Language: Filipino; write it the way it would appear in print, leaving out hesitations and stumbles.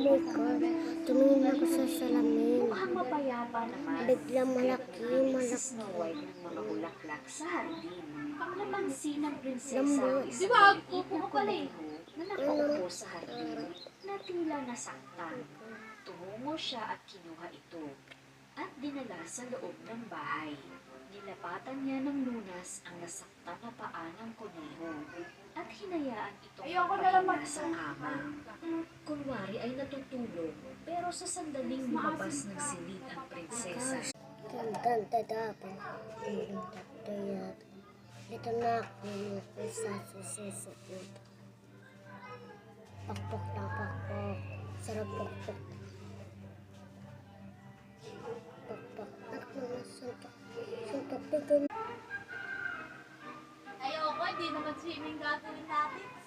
my God. Tumingin ako sa salamin. Mukhang mapayapa naman. Biglang malaki. Si Snow White ng mga bulaklak sa hardin. Napansin ng prinsesa Lambot. ang isang maliit na kuneho na nakaupo sa hardin na tila nasaktan. Tumungo siya at kinuha ito at dinala sa loob ng bahay. Nilapatan niya ng lunas ang nasaktan na paa ng kuneho at hinayaan itong magpahinga sa kama. Kunwari ay natutulog pero sa sandaling lumabas ng silid ang prinsesa. Tantadapan. Dito na ako sa sisipot. Pakpok na pakpok. Sarap pakpok. Pakpok. Ako na suntok. Suntok. Ayoko, hindi naman swimming gagawin natin.